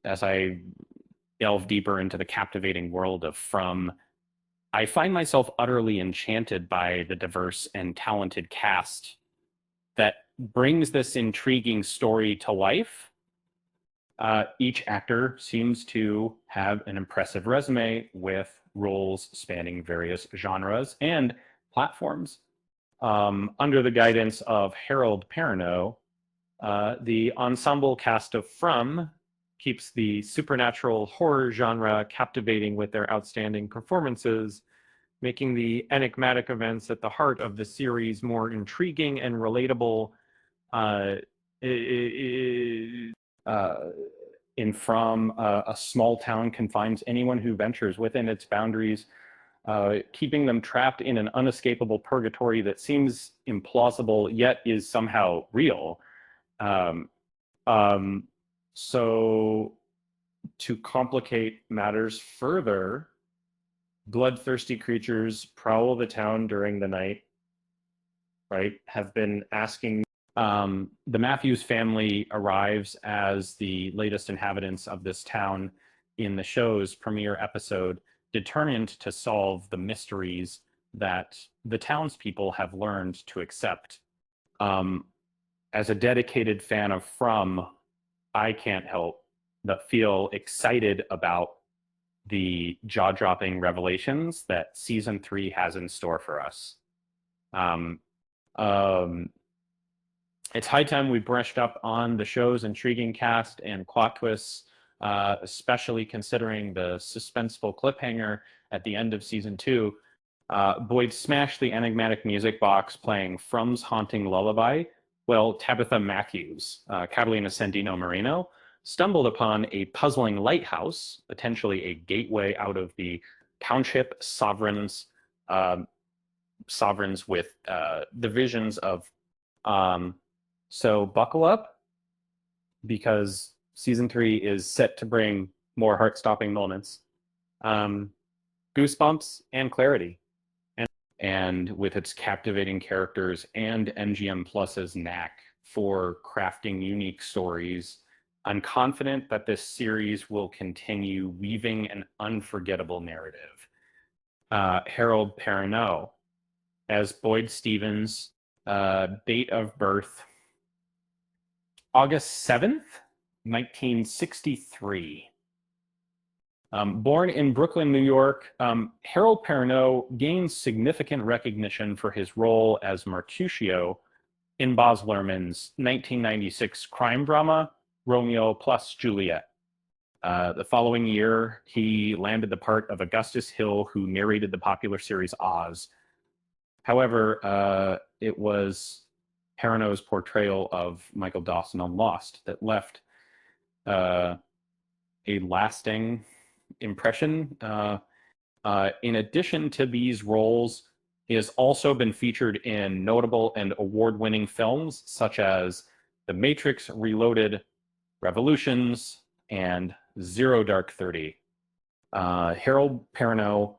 as I delve deeper into the captivating world of From, I find myself utterly enchanted by the diverse and talented cast that brings this intriguing story to life. Each actor seems to have an impressive resume with roles spanning various genres and platforms. Under the guidance of Harold Perrineau, the ensemble cast of From keeps the supernatural horror genre captivating with their outstanding performances, making the enigmatic events at the heart of the series more intriguing and relatable. Uh, uh, in From, a small town confines anyone who ventures within its boundaries, keeping them trapped in an unescapable purgatory that seems implausible yet is somehow real. Um, um, so, to complicate matters further, bloodthirsty creatures prowl the town during the night, right? Have been asking. The Matthews family arrives as the latest inhabitants of this town in the show's premiere episode, determined to solve the mysteries that the townspeople have learned to accept. Um, as a dedicated fan of From, I can't help but feel excited about the jaw-dropping revelations that season 3 has in store for us. Um, um, it's high time we brushed up on the show's intriguing cast and plot twists, especially considering the suspenseful cliffhanger at the end of season 2. Boyd smashed the enigmatic music box playing From's Haunting Lullaby. Well, Tabitha Matthews, Catalina Sandino Moreno, stumbled upon a puzzling lighthouse, potentially a gateway out of the township um, sovereigns with the visions of. Um, so buckle up because season 3 is set to bring more heart-stopping moments, um, goosebumps, and clarity. And with its captivating characters and MGM Plus's knack for crafting unique stories, I'm confident that this series will continue weaving an unforgettable narrative. Harold Perrineau as Boyd Stevens, date of birth August 7th, 1963. Born in Brooklyn, New York, Harold Perrineau gains significant recognition for his role as Mercutio in Baz Luhrmann's 1996 crime drama, Romeo plus Juliet. The following year, he landed the part of Augustus Hill, who narrated the popular series Oz. However, it was Perrineau's portrayal of Michael Dawson on Lost that left uh, a lasting impression. In addition to these roles, he has also been featured in notable and award-winning films such as The Matrix Reloaded, Revolutions, and Zero Dark 30. Harold Perrineau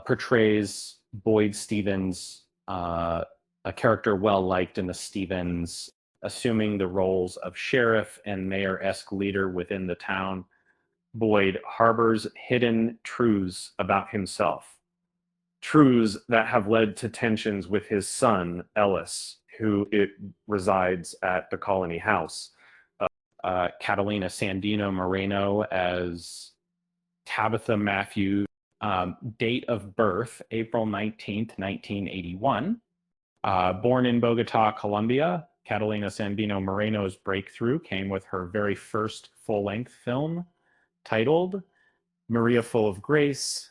portrays Boyd Stevens, a character well liked in the Stevens, assuming the roles of sheriff and mayor-esque leader within the town. Boyd harbors hidden truths about himself, truths that have led to tensions with his son, Ellis, who resides at the Colony House. Catalina Sandino Moreno as Tabitha Matthews, date of birth, April 19th, 1981. Born in Bogota, Colombia, Catalina Sandino Moreno's breakthrough came with her very first full-length film titled Maria Full of Grace.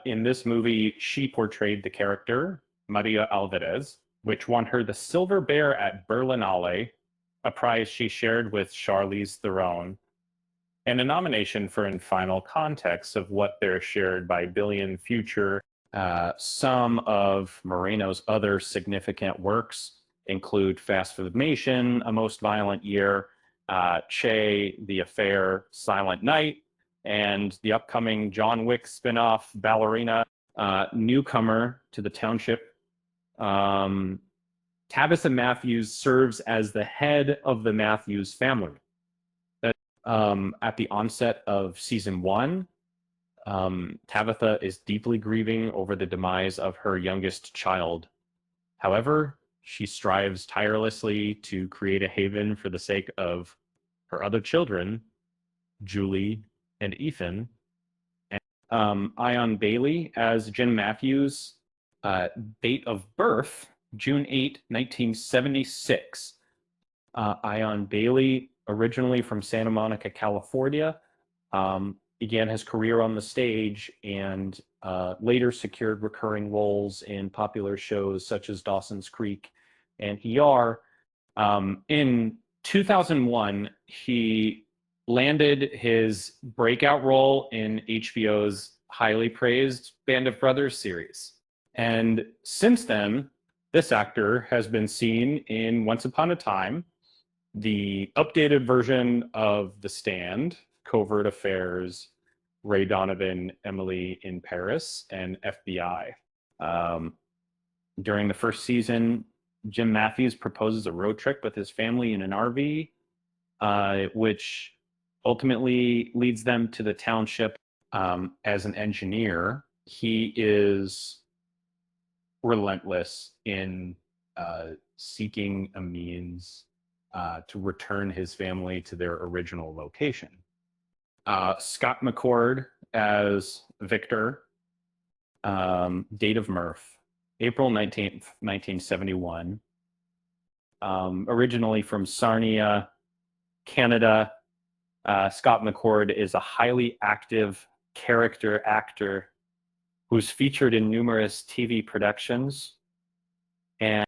In this movie, she portrayed the character Maria Alvarez, which won her the Silver Bear at Berlinale, a prize she shared with Charlize Theron, and a nomination for In Final Context of What They're Shared by Billion Future. Some of Moreno's other significant works include Fastformation, A Most Violent Year, Che, The Affair, Silent Night, and the upcoming John Wick spinoff, Ballerina. Newcomer to the township, Tabitha Matthews serves as the head of the Matthews family. At the onset of season 1, Tabitha is deeply grieving over the demise of her youngest child. However, she strives tirelessly to create a haven for the sake of her other children, Julie and Ethan. And Ion Bailey as Jim Matthews, date of birth, June 8, 1976. Ion Bailey, originally from Santa Monica, California, began his career on the stage and later secured recurring roles in popular shows such as Dawson's Creek and ER. In 2001, he landed his breakout role in HBO's highly praised Band of Brothers series. And since then, this actor has been seen in Once Upon a Time, the updated version of The Stand, Covert Affairs, Ray Donovan, Emily in Paris, and FBI. During the first season, Jim Matthews proposes a road trip with his family in an RV, which ultimately leads them to the township. As an engineer, he is relentless in seeking a means to return his family to their original location. Scott McCord as Victor, date of birth, April 19th, 1971. Originally from Sarnia, Canada, Scott McCord is a highly active character actor who's featured in numerous TV productions, and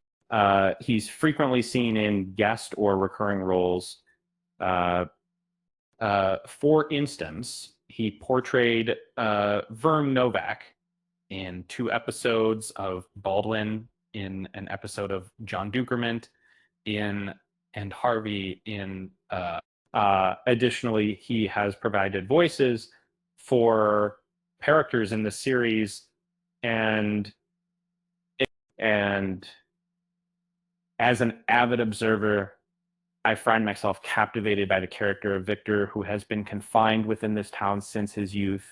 he's frequently seen in guest or recurring roles. For instance, he portrayed Vern Novak in 2 episodes of Baldwin, in an episode of John Dukerment, and Harvey in. Additionally, he has provided voices for characters in the series, and as an avid observer, I find myself captivated by the character of Victor, who has been confined within this town since his youth,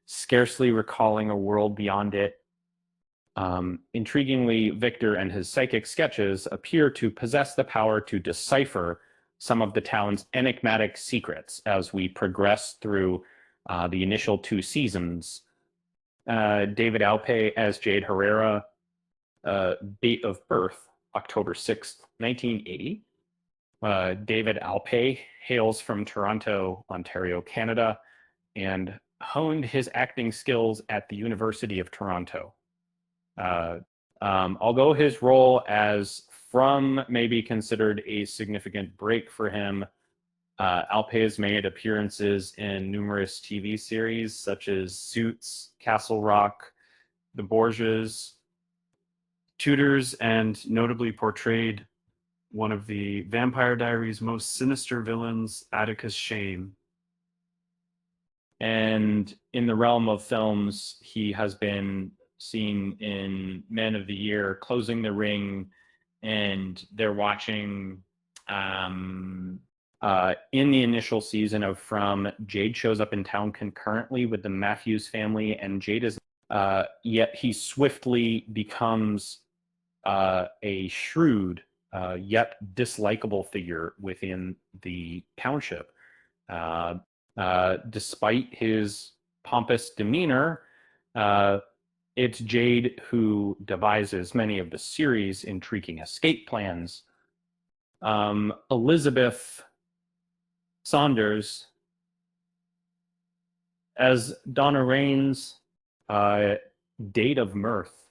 scarcely recalling a world beyond it. Intriguingly, Victor and his psychic sketches appear to possess the power to decipher some of the town's enigmatic secrets as we progress through the initial 2 seasons. David Alpay as Jade Herrera, date of birth, October 6th, 1980. David Alpay hails from Toronto, Ontario, Canada, and honed his acting skills at the University of Toronto. Although his role as From may be considered a significant break for him, Alpay has made appearances in numerous TV series such as Suits, Castle Rock, The Borgias, Tudors, and notably portrayed one of the Vampire Diaries' most sinister villains, Atticus Shame. And in the realm of films, he has been seen in Men of the Year, Closing the Ring, and they're watching in the initial season of From, Jade shows up in town concurrently with the Matthews family, and Jade is yet he swiftly becomes a shrewd yet dislikable figure within the township. Despite his pompous demeanor, it's Jade who devises many of the series' intriguing escape plans. Elizabeth Saunders as Donna Raines, date of birth,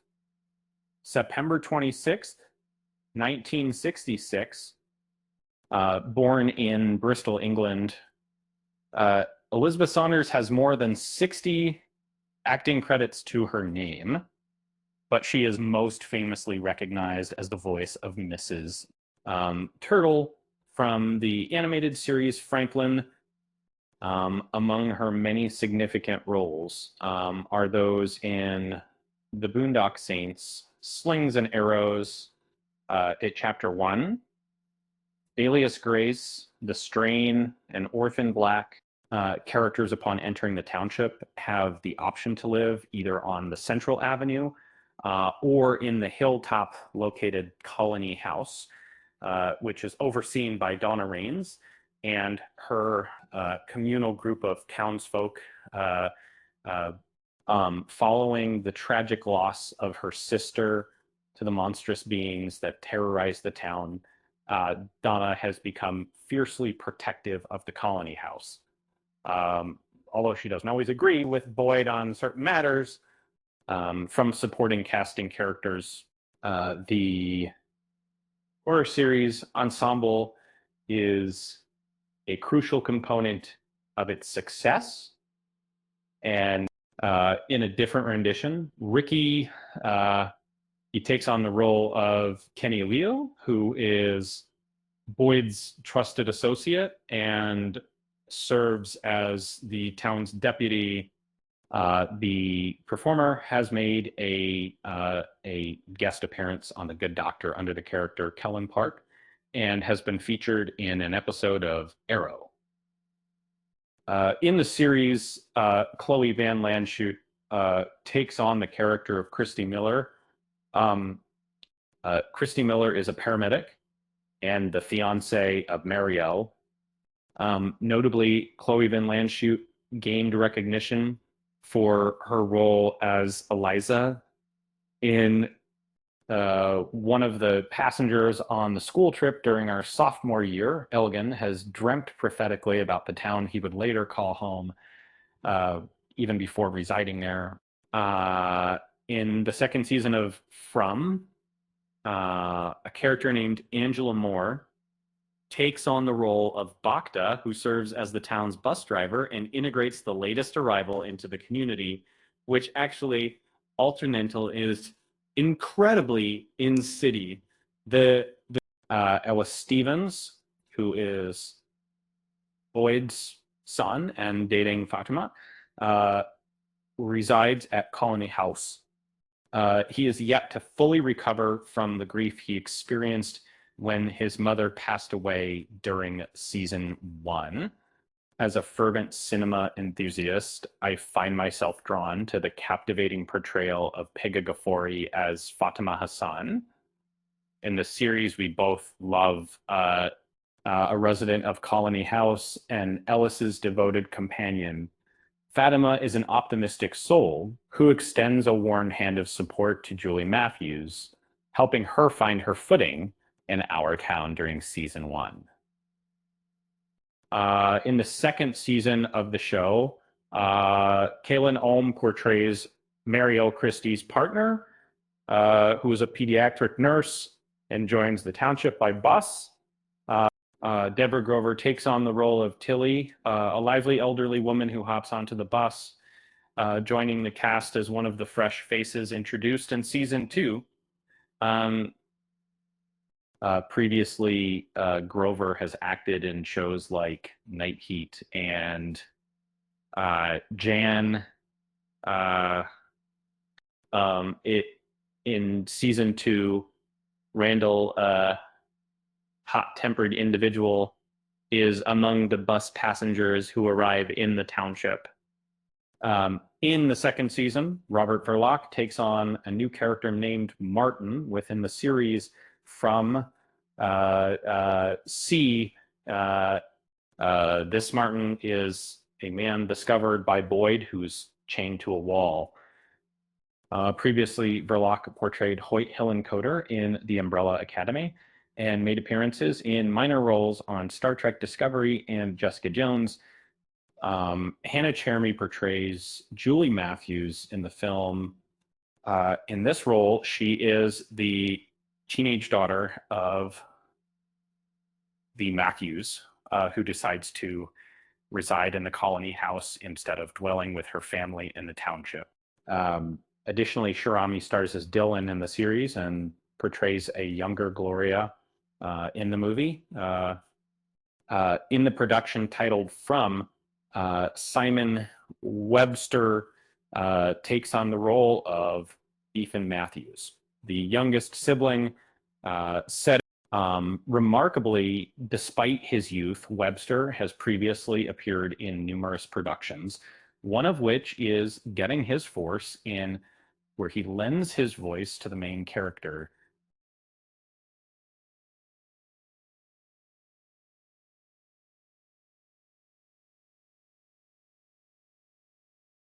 September 26th, 1966, born in Bristol, England. Elizabeth Saunders has more than 60 acting credits to her name, but she is most famously recognized as the voice of Mrs. Turtle from the animated series Franklin. Among her many significant roles are those in The Boondock Saints, Slings and Arrows, at Chapter 1, Alias Grace, the Strain and Orphan Black characters, upon entering the township, have the option to live either on the Central Avenue or in the hilltop located Colony House, which is overseen by Donna Raines and her communal group of townsfolk following the tragic loss of her sister to the monstrous beings that terrorize the town. Donna has become fiercely protective of the Colony House. Although she doesn't always agree with Boyd on certain matters. From supporting casting characters, the horror series ensemble is a crucial component of its success. And in a different rendition, Ricky, he takes on the role of Kenny Leo, who is Boyd's trusted associate and serves as the town's deputy. The performer has made a guest appearance on The Good Doctor under the character Kellen Park and has been featured in an episode of Arrow. In the series, Chloe Van Landschoot takes on the character of Christy Miller. Christy Miller is a paramedic and the fiance of Marielle. Notably, Chloe Van Landschoot gained recognition for her role as Eliza in one of the passengers on the school trip during our sophomore year. Elgin has dreamt prophetically about the town he would later call home, even before residing there. In the second season of From, a character named Angela Moore takes on the role of Bacta, who serves as the town's bus driver and integrates the latest arrival into the community, which actually, Alternantal is incredibly in-city. Ellis Stevens, who is Boyd's son and dating Fatima, resides at Colony House. He is yet to fully recover from the grief he experienced when his mother passed away during season 1. As a fervent cinema enthusiast, I find myself drawn to the captivating portrayal of Pegah Ghaffori as Fatima Hassan. In the series, we both love a resident of Colony House and Ellis's devoted companion. Fatima is an optimistic soul who extends a warm hand of support to Julie Matthews, helping her find her footing in our town during season 1. In the second season of the show, Kaylin Ohm portrays Marielle Christie's partner, who is a pediatric nurse and joins the township by bus. Deborah Grover takes on the role of Tilly, a lively elderly woman who hops onto the bus, joining the cast as one of the fresh faces introduced in season 2. Previously, Grover has acted in shows like Night Heat and Jan. In season 2, Randall, hot-tempered individual, is among the bus passengers who arrive in the township. In the second season, Robert Verloc takes on a new character named Martin within the series From. This Martin is a man discovered by Boyd who's chained to a wall. Previously, Verloc portrayed Hoyt Hillenkoetter in The Umbrella Academy and made appearances in minor roles on Star Trek Discovery and Jessica Jones. Hannah Chermy portrays Julie Matthews in the film. In this role, she is the teenage daughter of the Matthews, who decides to reside in the Colony House instead of dwelling with her family in the township. Additionally, Shirami stars as Dylan in the series and portrays a younger Gloria in the movie. In the production titled From, Simon Webster takes on the role of Ethan Matthews, the youngest sibling, set Remarkably, despite his youth, Webster has previously appeared in numerous productions, one of which is Getting His Force, in where he lends his voice to the main character,